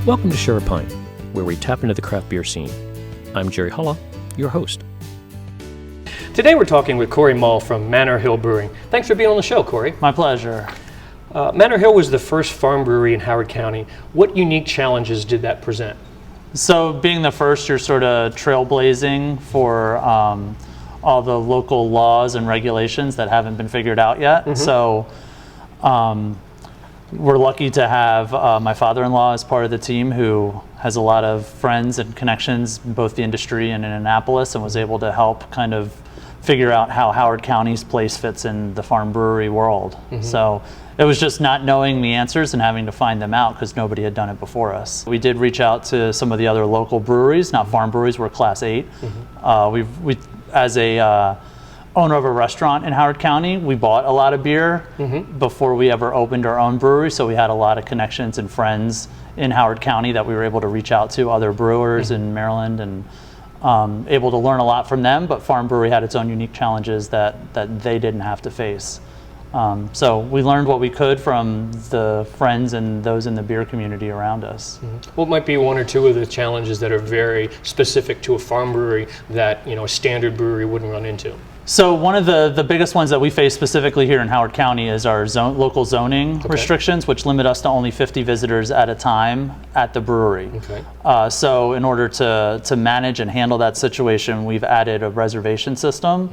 Welcome to Share a Pint, where we tap into the craft beer scene. I'm Jerry Hulla, your host. Today we're talking with Corey Mull from Manor Hill Brewing. Thanks for being on the show, Corey. My pleasure. Manor Hill was the first farm brewery in Howard County. What unique challenges did that present? So being the first, you're sort of trailblazing for all the local laws and regulations that haven't been figured out yet. Mm-hmm. So we're lucky to have my father-in-law as part of the team, who has a lot of friends and connections in both the industry and in Annapolis, and was able to help kind of figure out how Howard County's place fits in the farm brewery world. Mm-hmm. So it was just not knowing the answers and having to find them out because nobody had done it before us. We did reach out to some of the other local breweries, not farm breweries, we're Class 8. Mm-hmm. We as a owner of a restaurant in Howard County, we bought a lot of beer before we ever opened our own brewery, so we had a lot of connections and friends in Howard County that we were able to reach out to, other brewers in Maryland, and able to learn a lot from them. But farm brewery had its own unique challenges that they didn't have to face. So we learned what we could from the friends and those in the beer community around us. What might be one or two of the challenges that are very specific to a farm brewery that a standard brewery wouldn't run into? So one of the biggest ones that we face specifically here in Howard County is our local zoning restrictions, which limit us to only 50 visitors at a time at the brewery. So in order to manage and handle that situation, we've added a reservation system.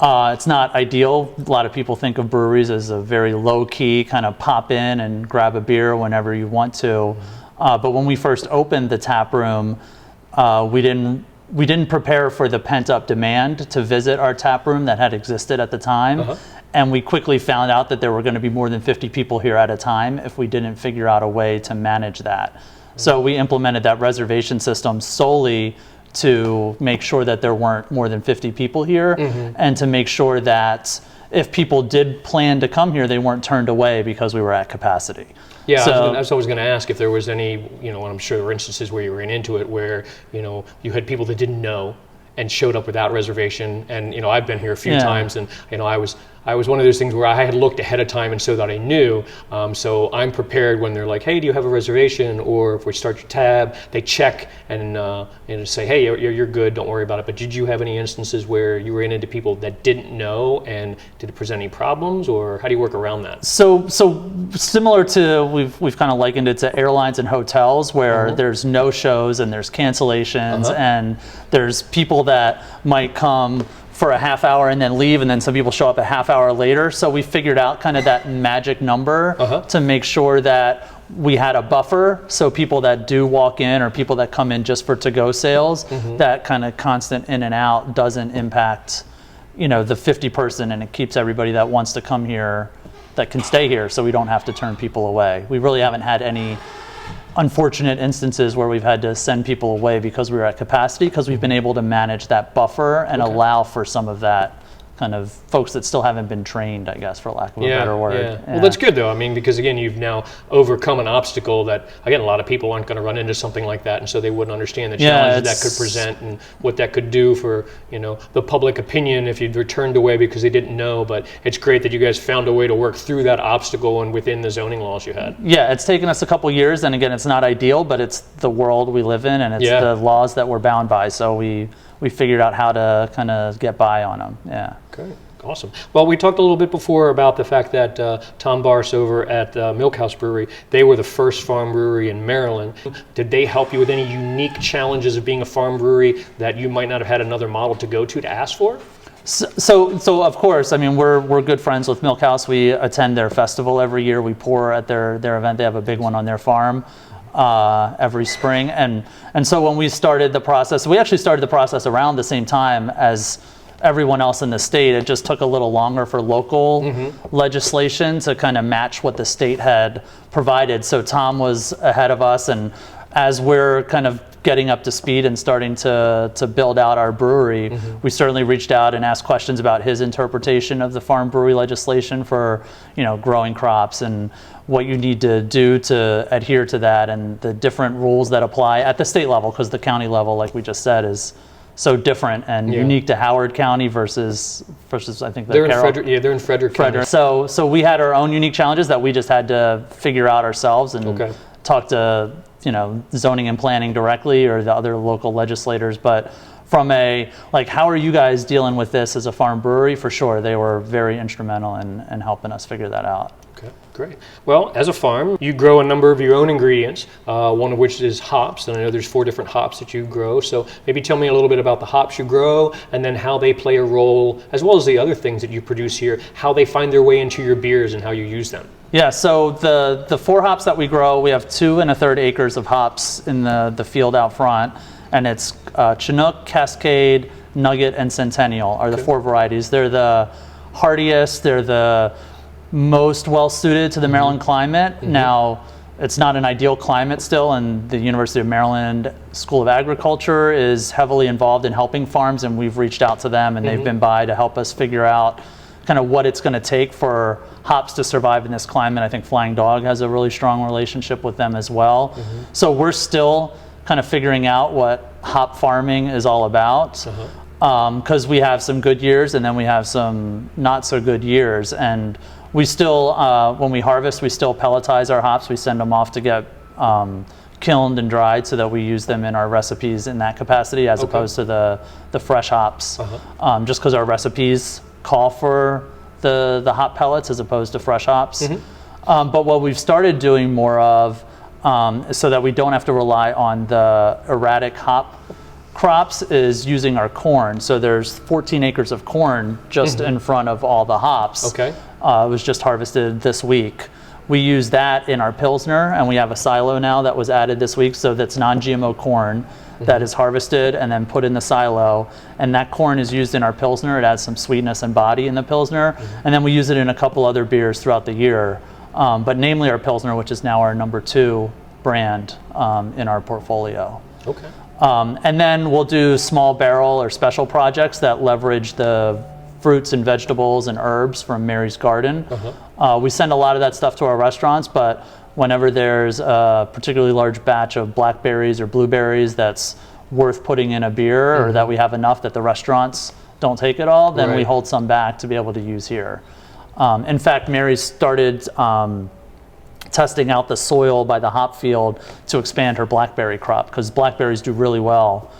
It's not ideal. A lot of people think of breweries as a very low-key kind of pop in and grab a beer whenever you want to. But when we first opened the tap room, we didn't prepare for the pent-up demand to visit our tap room that had existed at the time. And we quickly found out that there were going to be more than 50 people here at a time if we didn't figure out a way to manage that. So we implemented that reservation system solely to make sure that there weren't more than 50 people here, and to make sure that if people did plan to come here, they weren't turned away because we were at capacity. Yeah, so, I was always going to ask if there was any, and I'm sure there were instances where you ran into it where, you had people that didn't know and showed up without reservation. And, I've been here a few times, and, I was one of those things where I had looked ahead of time and so that I knew. So I'm prepared when they're like, hey, do you have a reservation? Or if we start your tab, they check and say, hey, you're good, don't worry about it. But did you have any instances where you ran into people that didn't know, and did it present any problems, or how do you work around that? So similar to, we've kind of likened it to airlines and hotels, where there's no shows and there's cancellations, and there's people that might come for a half hour and then leave, and then some people show up a half hour later. So we figured out kind of that magic number to make sure that we had a buffer, so people that do walk in or people that come in just for to-go sales, that kind of constant in and out doesn't impact the 50 person, and it keeps everybody that wants to come here that can stay here, so we don't have to turn people away. We really haven't had any unfortunate instances where we've had to send people away because we were at capacity, because we've been able to manage that buffer and allow for some of that kind of folks that still haven't been trained, I guess, for lack of a better word. Yeah. Well, that's good though. I mean, because again, you've now overcome an obstacle that, again, a lot of people aren't going to run into something like that, and so they wouldn't understand the challenges that could present and what that could do for, the public opinion if you'd were turned away because they didn't know. But it's great that you guys found a way to work through that obstacle and within the zoning laws you had. Yeah, it's taken us a couple years, and again, it's not ideal, but it's the world we live in, and it's the laws that we're bound by. So we figured out how to kind of get by on them. Yeah. Great. Awesome. Well, we talked a little bit before about the fact that Tom Barse over at Milk House Brewery, they were the first farm brewery in Maryland. Did they help you with any unique challenges of being a farm brewery that you might not have had another model to go to ask for? So of course, I mean, we're good friends with Milk House. We attend their festival every year. We pour at their event. They have a big one on their farm every spring. And so when we started the process, we actually started the process around the same time as everyone else in the state. It just took a little longer for local legislation to kind of match what the state had provided. So Tom was ahead of us, and as we're kind of getting up to speed and starting to build out our brewery, we certainly reached out and asked questions about his interpretation of the farm brewery legislation for, growing crops and what you need to do to adhere to that, and the different rules that apply at the state level, because the county level, like we just said, is so different and unique to Howard County versus I think they're in Frederick County. So we had our own unique challenges that we just had to figure out ourselves, and talk to zoning and planning directly or the other local legislators, but from a, like, how are you guys dealing with this as a farm brewery? For sure, they were very instrumental in helping us figure that out. Okay, great. Well, as a farm, you grow a number of your own ingredients, one of which is hops, and I know there's 4 different hops that you grow. So maybe tell me a little bit about the hops you grow, and then how they play a role, as well as the other things that you produce here, how they find their way into your beers and how you use them. Yeah, so the 4 hops that we grow, we have 2 1/3 acres of hops in the field out front, and it's Chinook, Cascade, Nugget, and Centennial are the 4 varieties. They're the hardiest, they're the most well suited to the Maryland climate. Now, it's not an ideal climate still, and the University of Maryland School of Agriculture is heavily involved in helping farms, and we've reached out to them, and they've been by to help us figure out kind of what it's going to take for hops to survive in this climate. I think Flying Dog has a really strong relationship with them as well. So we're still kind of figuring out what hop farming is all about, because we have some good years and then we have some not so good years, and we still, when we harvest, we still pelletize our hops. We send them off to get kilned and dried so that we use them in our recipes in that capacity, as opposed to the fresh hops, just because our recipes call for the hop pellets as opposed to fresh hops. But what we've started doing more of, so that we don't have to rely on the erratic hop crops, is using our corn. So there's 14 acres of corn just in front of all the hops. Okay. It was just harvested this week. We use that in our Pilsner, and we have a silo now that was added this week, so that's non-GMO corn that is harvested and then put in the silo, and that corn is used in our Pilsner. It adds some sweetness and body in the Pilsner, and then we use it in a couple other beers throughout the year, but namely our Pilsner, which is now our number 2 brand in our portfolio. Okay. And then we'll do small barrel or special projects that leverage the fruits and vegetables and herbs from Mary's garden. We send a lot of that stuff to our restaurants, but whenever there's a particularly large batch of blackberries or blueberries that's worth putting in a beer, or that we have enough that the restaurants don't take it all, then we hold some back to be able to use here. In fact, Mary's started testing out the soil by the hop field to expand her blackberry crop, because blackberries do really well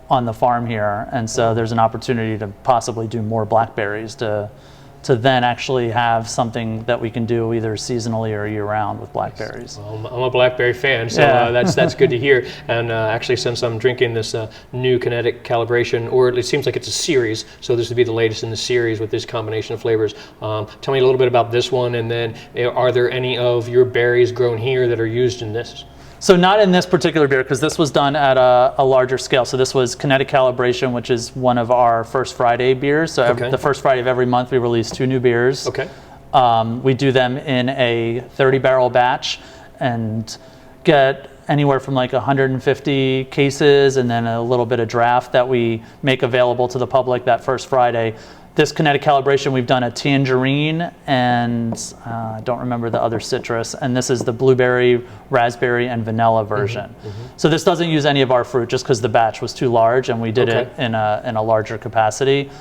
on the farm here, and so there's an opportunity to possibly do more blackberries to then actually have something that we can do either seasonally or year-round with blackberries. Well, I'm a blackberry fan, so that's good to hear. And actually, since I'm drinking this new kinetic calibration, or it seems like it's a series, so this would be the latest in the series with this combination of flavors. Tell me a little bit about this one, and then are there any of your berries grown here that are used in this? So not in this particular beer, because this was done at a larger scale. So this was kinetic calibration, which is one of our First Friday beers. So the first Friday of every month, we release 2 new beers. Okay. We do them in a 30-barrel batch and get anywhere from like 150 cases and then a little bit of draft that we make available to the public that first Friday. This kinetic calibration, we've done a tangerine and I don't remember the other citrus, and this is the blueberry, raspberry, and vanilla version. So this doesn't use any of our fruit just because the batch was too large and we did it in a larger capacity.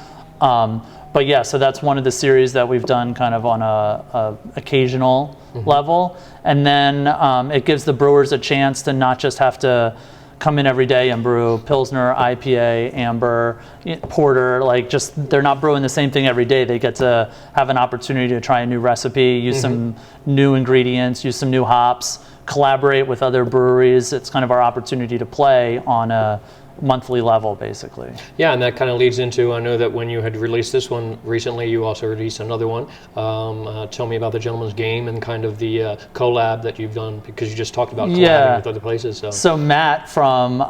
But yeah, so that's one of the series that we've done kind of on a occasional level. And then it gives the brewers a chance to not just have to come in every day and brew Pilsner, IPA, Amber, Porter, like just they're not brewing the same thing every day. They get to have an opportunity to try a new recipe, use some new ingredients, use some new hops, collaborate with other breweries. It's kind of our opportunity to play on a monthly level, basically. Yeah, and that kind of leads into, I know that when you had released this one recently, you also released another one. Tell me about the Gentleman's Game and kind of the collab that you've done, because you just talked about collabing with other places. So Matt from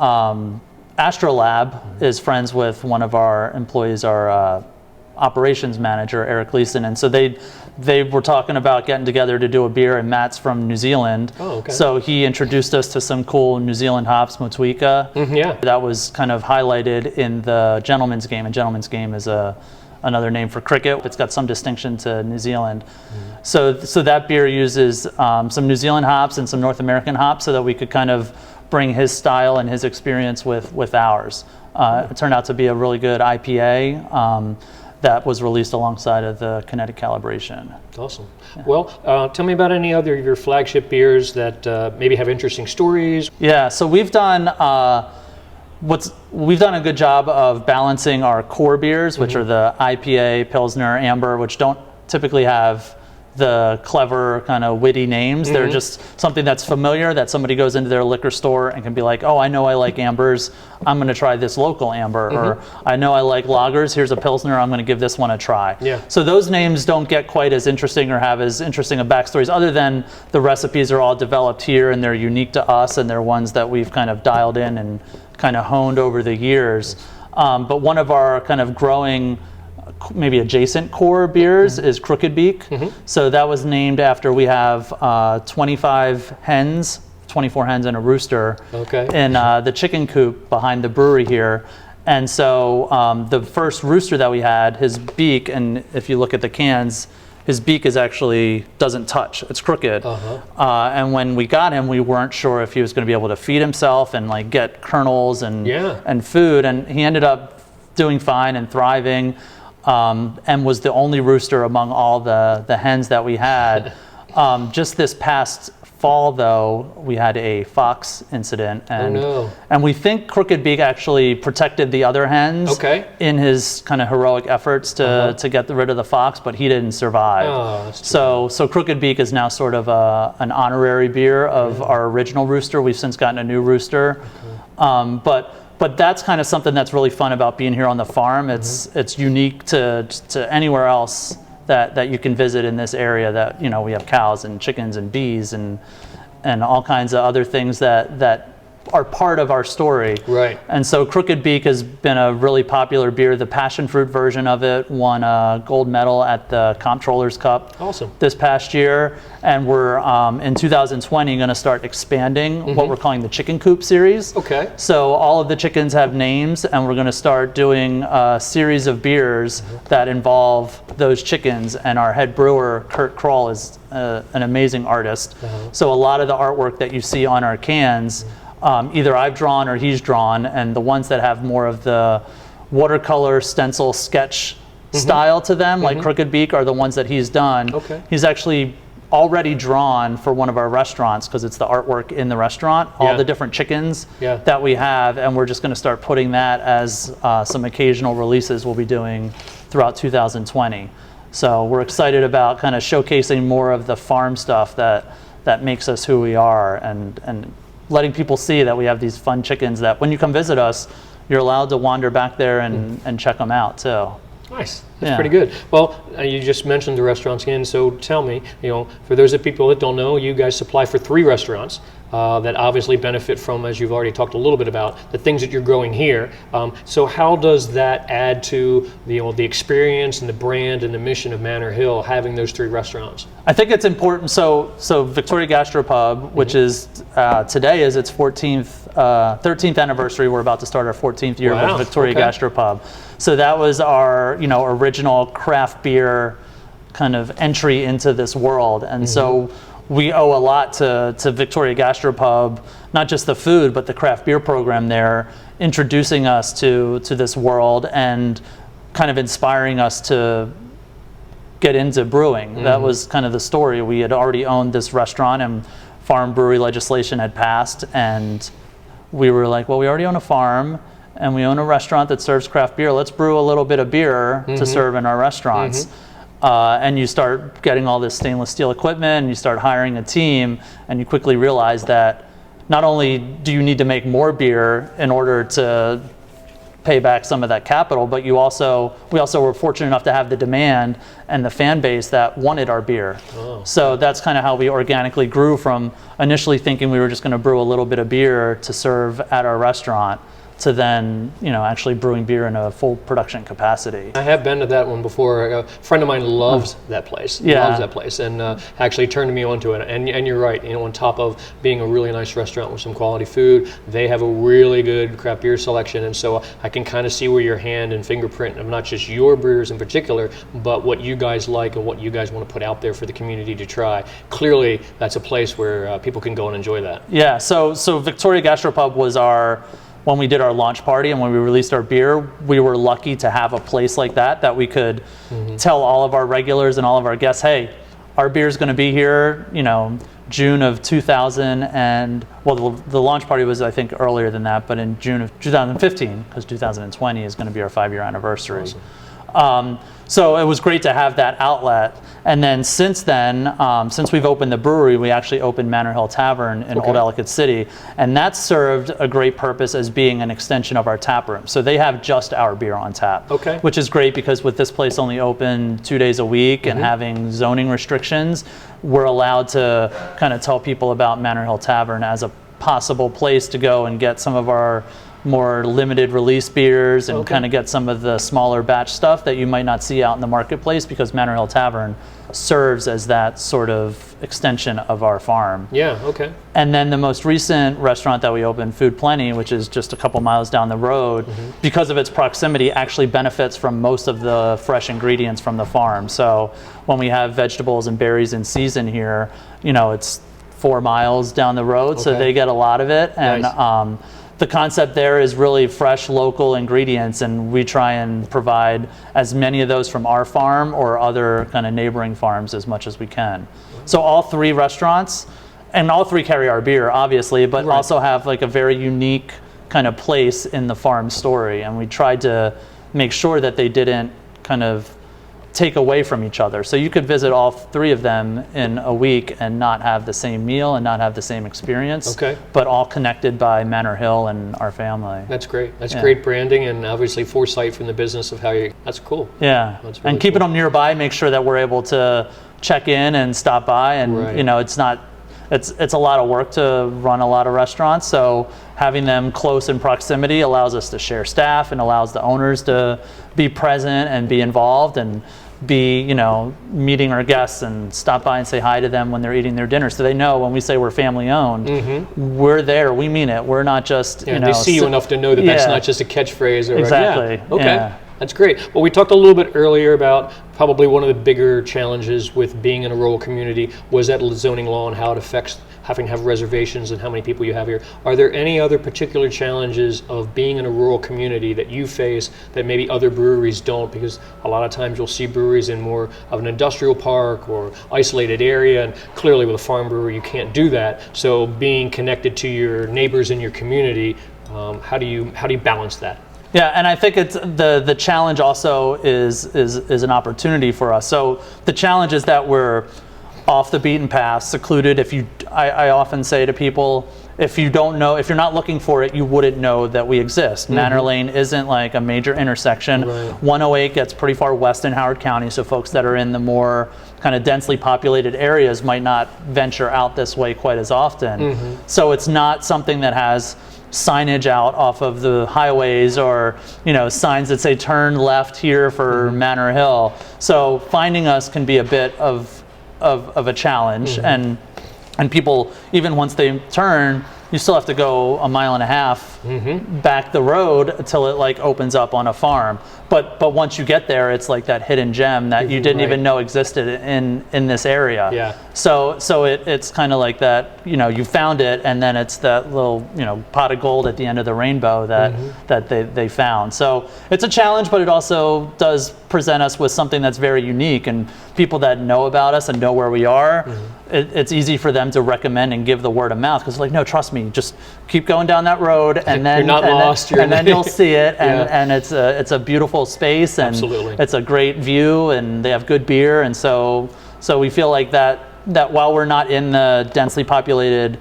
Astrolab is friends with one of our employees, our operations manager, Eric Leeson, and so they were talking about getting together to do a beer, and Matt's from New Zealand. So he introduced us to some cool New Zealand hops, Motueka. That was kind of highlighted in the Gentleman's Game, and Gentleman's Game is another name for cricket. It's got some distinction to New Zealand. So that beer uses some New Zealand hops and some North American hops so that we could kind of bring his style and his experience with ours. It turned out to be a really good IPA. that was released alongside of the kinetic calibration. Awesome. Yeah. Well, tell me about any other of your flagship beers that maybe have interesting stories. Yeah, so we've done a good job of balancing our core beers, which are the IPA, Pilsner, Amber, which don't typically have the clever kind of witty names. They're just something that's familiar, that somebody goes into their liquor store and can be like, oh, I know I like ambers, I'm going to try this local amber. Or I know I like lagers, here's a Pilsner, I'm going to give this one a try. Yeah. So those names don't get quite as interesting or have as interesting of backstories, other than the recipes are all developed here and they're unique to us, and they're ones that we've kind of dialed in and kind of honed over the years. But one of our kind of growing, maybe adjacent core beers is Crooked Beak. So that was named after, we have 25 hens, 24 hens and a rooster in the chicken coop behind the brewery here. And so the first rooster that we had, his beak, and if you look at the cans, his beak is actually doesn't touch, it's crooked. And when we got him, we weren't sure if he was going to be able to feed himself and like get kernels and food, and he ended up doing fine and thriving. And was the only rooster among all the hens that we had. Just this past fall, though, we had a fox incident, and we think Crooked Beak actually protected the other hens in his kind of heroic efforts to get rid of the fox, but he didn't survive. So Crooked Beak is now sort of an honorary beer of our original rooster. We've since gotten a new rooster, but that's kind of something that's really fun about being here on the farm. It's unique to anywhere else that you can visit in this area. That, you know, we have cows and chickens and bees and all kinds of other things that are part of our story. Right. And so Crooked Beak has been a really popular beer. The passion fruit version of it won a gold medal at the Comptroller's Cup this past year. And we're in 2020 going to start expanding what we're calling the Chicken Coop Series. So all of the chickens have names, and we're going to start doing a series of beers that involve those chickens. And our head brewer, Kurt Krol, is an amazing artist. So a lot of the artwork that you see on our cans, either I've drawn or he's drawn, and the ones that have more of the watercolor stencil sketch style to them, like Crooked Beak, are the ones that he's done. He's actually already drawn for one of our restaurants, because it's the artwork in the restaurant, all the different chickens that we have, and we're just going to start putting that as some occasional releases we'll be doing throughout 2020. So we're excited about kind of showcasing more of the farm stuff that makes us who we are, and letting people see that we have these fun chickens that when you come visit us, you're allowed to wander back there and check them out too. Nice. That's pretty good. Well, you just mentioned the restaurants again, so tell me, you know, for those of people that don't know, you guys supply for 3 restaurants that obviously benefit from, as you've already talked a little bit about, the things that you're growing here. So how does that add to the experience and the brand and the mission of Manor Hill, having those 3 restaurants? I think it's important. So Victoria Gastropub, which is today is its 13th anniversary. We're about to start our 14th year with Victoria Gastropub. So that was our original craft beer kind of entry into this world, and so we owe a lot to Victoria Gastropub, not just the food, but the craft beer program there, introducing us to this world and kind of inspiring us to get into brewing. That was kind of the story. We had already owned this restaurant, and farm brewery legislation had passed, and we were like, well, we already own a farm, and we own a restaurant that serves craft beer. Let's brew a little bit of beer to serve in our restaurants. And you start getting all this stainless steel equipment, and you start hiring a team, and you quickly realize that not only do you need to make more beer in order to pay back some of that capital, but we also were fortunate enough to have the demand and the fan base that wanted our beer. So that's kind of how we organically grew, from initially thinking we were just going to brew a little bit of beer to serve at our restaurant, to then, actually brewing beer in a full production capacity. I have been to that one before. A friend of mine loves that place. Loves that place, and actually turned me onto it. And you're right. On top of being a really nice restaurant with some quality food, they have a really good craft beer selection. And so I can kind of see where your hand and fingerprint of not just your beers in particular, but what you guys like and what you guys want to put out there for the community to try. Clearly, that's a place where people can go and enjoy that. Yeah. So Victoria Gastropub was our when we did our launch party and when we released our beer, we were lucky to have a place like that we could tell all of our regulars and all of our guests, hey, our beer is going to be here, June of 2000 and, well, the launch party was, I think, earlier than that, but in June of 2015, because 2020 is going to be our 5-year anniversary. Awesome. So it was great to have that outlet. And then since then, since we've opened the brewery, we actually opened Manor Hill Tavern in Old Ellicott City. And that served a great purpose as being an extension of our tap room. So they have just our beer on tap, which is great because with this place only open 2 days a week and having zoning restrictions, we're allowed to kind of tell people about Manor Hill Tavern as a possible place to go and get some of our more limited release beers and kind of get some of the smaller batch stuff that you might not see out in the marketplace, because Manor Hill Tavern serves as that sort of extension of our farm. Yeah, okay. And then the most recent restaurant that we opened, Food Plenty, which is just a couple miles down the road, because of its proximity, actually benefits from most of the fresh ingredients from the farm. So when we have vegetables and berries in season here, it's 4 miles down the road, so they get a lot of it. And nice. The concept there is really fresh local ingredients, and we try and provide as many of those from our farm or other kind of neighboring farms as much as we can. So all 3 restaurants, and all 3 carry our beer, obviously, but also have like a very unique kind of place in the farm story. And we tried to make sure that they didn't kind of take away from each other. So you could visit all 3 of them in a week and not have the same meal and not have the same experience, but all connected by Manor Hill and our family. That's great. That's great branding and obviously foresight from the business of how you, that's cool. Yeah, that's really and keeping them nearby, make sure that we're able to check in and stop by, and it's a lot of work to run a lot of restaurants, so having them close in proximity allows us to share staff and allows the owners to be present and be involved and be, meeting our guests and stop by and say hi to them when they're eating their dinner, so they know when we say we're family owned, we're there, we mean it. We're not just, they see you enough to know that that's not just a catchphrase. Or exactly. That's great. Well, we talked a little bit earlier about probably one of the bigger challenges with being in a rural community was that zoning law and how it affects having to have reservations and how many people you have here. Are there any other particular challenges of being in a rural community that you face that maybe other breweries don't? Because a lot of times you'll see breweries in more of an industrial park or isolated area, and clearly with a farm brewery you can't do that. So being connected to your neighbors in your community, how do you balance that? Yeah, and I think it's the challenge also is an opportunity for us. So the challenge is that we're off the beaten path, secluded. I often say to people, if you're not looking for it, you wouldn't know that we exist. Manor Lane isn't like a major intersection. 108 gets pretty far west in Howard County, so folks that are in the more kind of densely populated areas might not venture out this way quite as often. So it's not something that has signage out off of the highways or signs that say turn left here for Manor Hill. So finding us can be a bit of a challenge, and people, even once they turn, you still have to go 1.5 miles back the road until it like opens up on a farm. But once you get there, it's like that hidden gem that you didn't even know existed in this area. Yeah. So it's kind of like that, you found it, and then it's that little pot of gold at the end of the rainbow that they found. So it's a challenge, but it also does present us with something that's very unique, and people that know about us and know where we are, it's easy for them to recommend and give the word of mouth, because like, no, trust me, just keep going down that road, and then you're not lost. Then you'll see it, and it's a beautiful space, and it's a great view, and they have good beer, and so we feel like that while we're not in the densely populated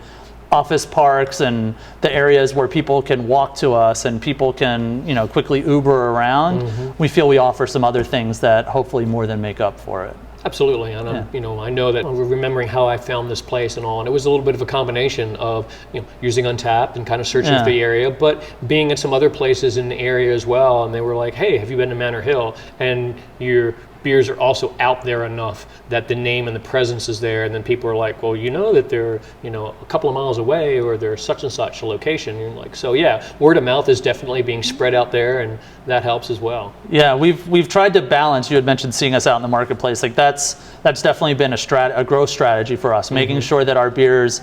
office parks and the areas where people can walk to us and people can quickly Uber around, we feel we offer some other things that hopefully more than make up for it. Absolutely, and I know that remembering how I found this place and all, and it was a little bit of a combination of using Untapped and kind of searching for the area, but being at some other places in the area as well, and they were like, "Hey, have you been to Manor Hill?" And your beers are also out there enough that the name and the presence is there, and then people are like, well, that they're a couple of miles away, or they're such and such a location. And you're like, so word of mouth is definitely being spread out there, and that helps as well. Yeah, we've tried to balance. You had mentioned seeing us out in the marketplace. Like that's definitely been a growth strategy for us, making sure that our beers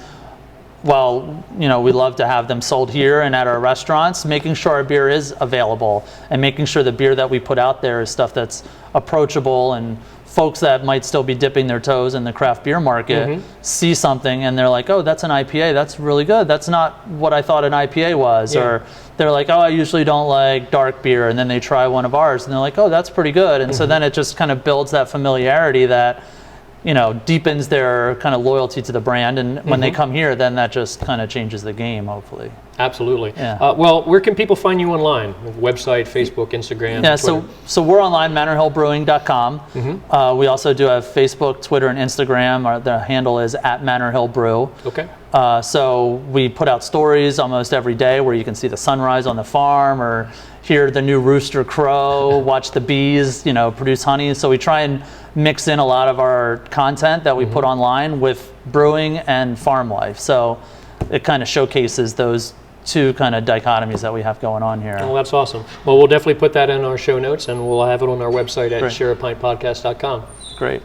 while we love to have them sold here and at our restaurants, making sure our beer is available and making sure the beer that we put out there is stuff that's approachable, and folks that might still be dipping their toes in the craft beer market see something and they're like, oh, that's an IPA, that's really good, that's not what I thought an IPA was. Or they're like, oh, I usually don't like dark beer, and then they try one of ours and they're like, oh, that's pretty good. And so then it just kind of builds that familiarity that deepens their kind of loyalty to the brand, and when they come here, then that just kind of changes the game, hopefully. Absolutely. Yeah. Well, where can people find you online? Website, Facebook, Instagram? Yeah, Twitter? so we're online, manorhillbrewing.com. We also do have Facebook, Twitter, and Instagram. The handle is @ManorHillBrew. Okay. So we put out stories almost every day where you can see the sunrise on the farm, or hear the new rooster crow, watch the bees, produce honey. So we try and mix in a lot of our content that we put online with brewing and farm life. So it kind of showcases those two kind of dichotomies that we have going on here. Well, that's awesome. Well, we'll definitely put that in our show notes, and we'll have it on our website at shareapintpodcast.com. Great.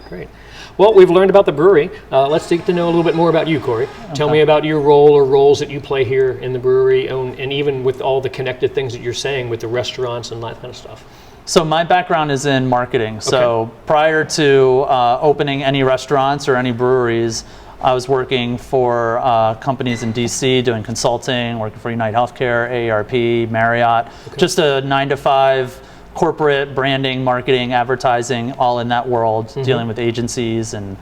Well, we've learned about the brewery. Let's get to know a little bit more about you, Corey. Tell me about your role or roles that you play here in the brewery, and even with all the connected things that you're saying with the restaurants and that kind of stuff. So my background is in marketing. So prior to opening any restaurants or any breweries, I was working for companies in DC doing consulting, working for United Healthcare, AARP, Marriott, just a 9-to-5 corporate branding, marketing, advertising, all in that world, dealing with agencies and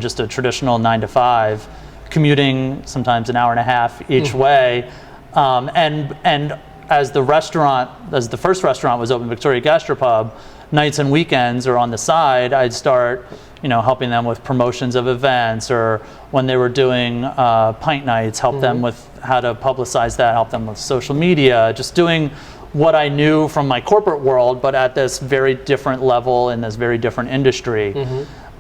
just a traditional 9-to-5, commuting sometimes an hour and a half each way. And as the first restaurant was open, Victoria Gastropub, nights and weekends or on the side, I'd start helping them with promotions of events, or when they were doing pint nights, help them with how to publicize that, help them with social media, just doing what I knew from my corporate world, but at this very different level in this very different industry.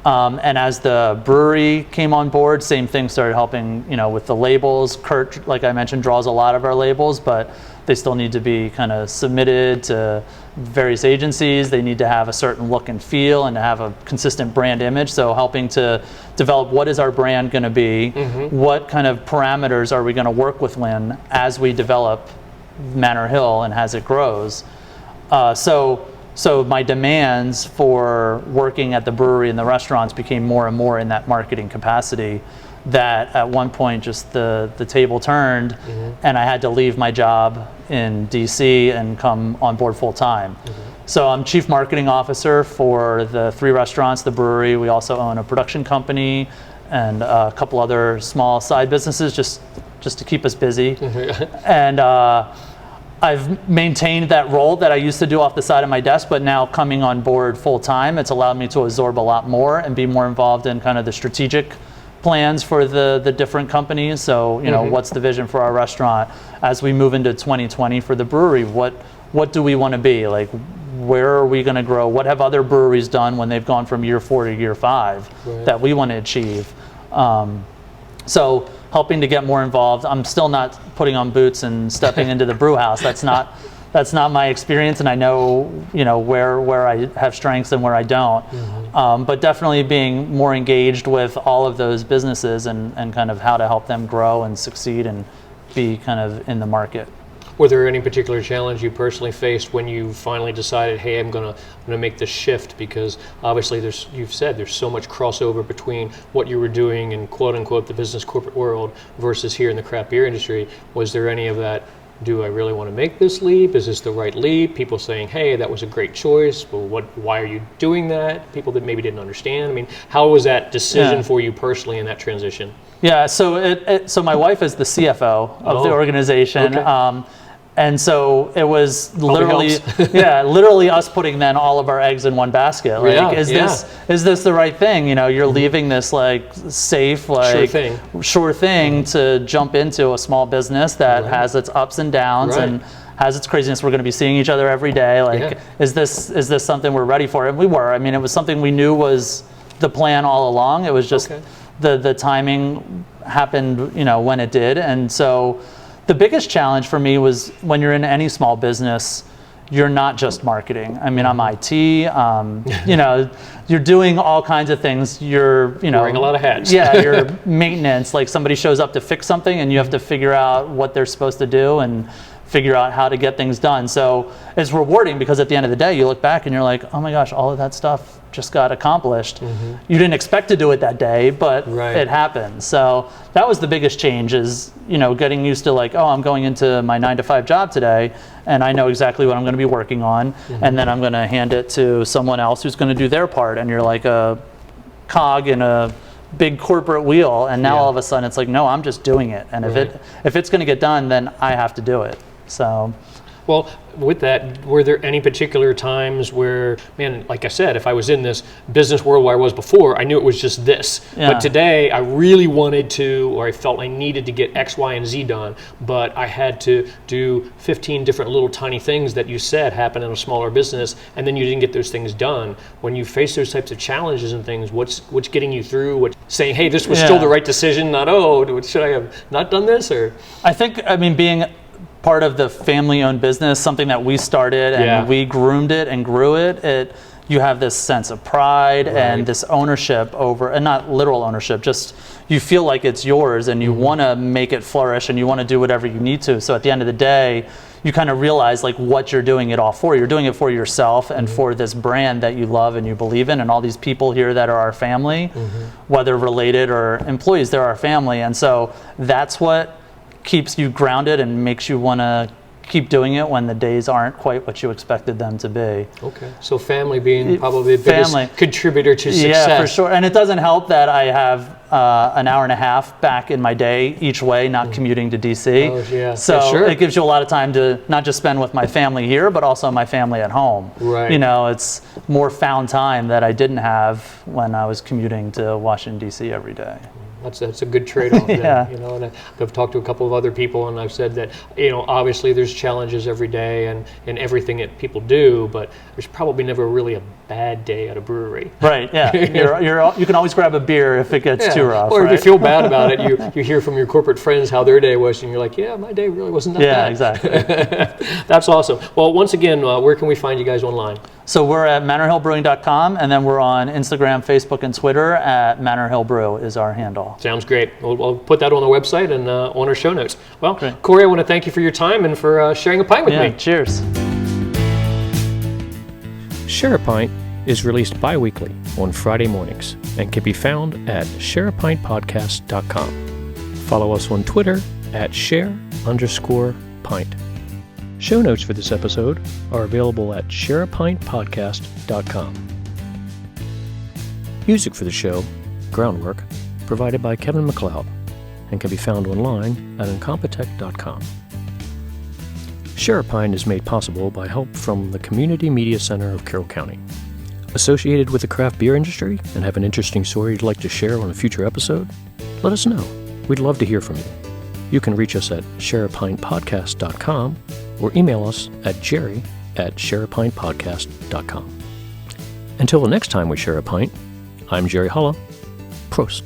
And as the brewery came on board, same thing, started helping with the labels. Kurt, like I mentioned, draws a lot of our labels, but they still need to be kind of submitted to various agencies. They need to have a certain look and feel and to have a consistent brand image. So helping to develop what is our brand going to be, what kind of parameters are we going to work with Lynn as we develop Manor Hill and as it grows. So my demands for working at the brewery and the restaurants became more and more in that marketing capacity, that at one point just the table turned and I had to leave my job in DC and come on board full time. So I'm chief marketing officer for the 3 restaurants, the brewery. We also own a production company and a couple other small side businesses just to keep us busy. And I've maintained that role that I used to do off the side of my desk, but now coming on board full time, it's allowed me to absorb a lot more and be more involved in kind of the strategic plans for the different companies. So, what's the vision for our restaurant as we move into 2020 for the brewery? What do we want to be? Like, where are we going to grow? What have other breweries done when they've gone from year 4 to year 5 that we want to achieve? So helping to get more involved. I'm still not putting on boots and stepping into the brew house. That's not my experience, and I know where I have strengths and where I don't. But definitely being more engaged with all of those businesses and kind of how to help them grow and succeed and be kind of in the market. Were there any particular challenge you personally faced when you finally decided, hey, I'm gonna make this shift? Because obviously you've said there's so much crossover between what you were doing in quote unquote the business corporate world versus here in the craft beer industry. Was there any of that? Do I really want to make this leap? Is this the right leap? People saying, hey, that was a great choice, but why are you doing that? People that maybe didn't understand. I mean, how was that decision for you personally in that transition? Yeah, so my wife is the CFO of the organization. Okay. And so it was literally, literally us putting then all of our eggs in one basket. Like, is this the right thing? You're leaving this like safe, like sure thing to jump into a small business that has its ups and downs and has its craziness. We're going to be seeing each other every day. Like, is this something we're ready for? And we were. I mean, it was something we knew was the plan all along. It was just the timing happened, when it did. And so the biggest challenge for me was when you're in any small business, you're not just marketing. I mean, I'm IT, you know, you're doing all kinds of things. You're, you know, wearing a lot of hats. Yeah, you're maintenance, like somebody shows up to fix something and you have to figure out what they're supposed to do and figure out how to get things done. So it's rewarding because at the end of the day, you look back and you're like, oh my gosh, all of that stuff just got accomplished. You didn't expect to do it that day, but it happened. So that was the biggest change, is, you know, getting used to like, oh, I'm going into my 9-to-5 job today and I know exactly what I'm going to be working on, and then I'm going to hand it to someone else who's going to do their part, and you're like a cog in a big corporate wheel, and now all of a sudden it's like, no, I'm just doing it, and if it's going to get done, then I have to do it. So, well, with that, were there any particular times where, man, like I said, if I was in this business world where I was before, I knew it was just this. But today, I really wanted to, or I felt I needed to get X, Y, and Z done, but I had to do 15 different little tiny things that you said happen in a smaller business, and then you didn't get those things done. When you face those types of challenges and things, what's getting you through? What's saying, hey, this was still the right decision, not, oh, should I have not done this? Or I think, I mean, being part of the family-owned business, something that we started and we groomed it and grew it, you have this sense of pride and this ownership over, and not literal ownership, just you feel like it's yours and you want to make it flourish and you want to do whatever you need to. So at the end of the day, you kind of realize like what you're doing it all for. You're doing it for yourself and for this brand that you love and you believe in, and all these people here that are our family, whether related or employees, they're our family. And so that's what keeps you grounded and makes you want to keep doing it when the days aren't quite what you expected them to be. Okay, so family being probably the biggest contributor to success. Yeah, for sure. And it doesn't help that I have an hour and a half back in my day each way, not commuting to DC. Oh, yeah. So it gives you a lot of time to not just spend with my family here, but also my family at home. Right. You know, it's more found time that I didn't have when I was commuting to Washington, DC every day. That's a good trade-off. Then, you know, and I've talked to a couple of other people, and I've said that, you know, obviously there's challenges every day and everything that people do, but there's probably never really a bad day at a brewery. Right. Yeah. You can always grab a beer if it gets too rough. Or if you feel bad about it, you hear from your corporate friends how their day was, and you're like, yeah, my day really wasn't that bad. Yeah, exactly. That's awesome. Well, once again, where can we find you guys online? So we're at manorhillbrewing.com, and then we're on Instagram, Facebook, and Twitter at Manor Hill Brew is our handle. Sounds great. We'll put that on the website and on our show notes. Well, Corey, I want to thank you for your time and for sharing a pint with me. Cheers. Share a Pint is released bi-weekly on Friday mornings and can be found at shareapintpodcast.com. Follow us on Twitter at share_pint. Show notes for this episode are available at shareapintpodcast.com. Music for the show, Groundwork, provided by Kevin MacLeod, and can be found online at incompetech.com. Share a Pint is made possible by help from the Community Media Center of Carroll County. Associated with the craft beer industry and have an interesting story you'd like to share on a future episode? Let us know. We'd love to hear from you. You can reach us at shareapintpodcast.com or email us at jerry@shareapintpodcast.com. Until the next time we share a pint, I'm Jerry Hulla. Prost.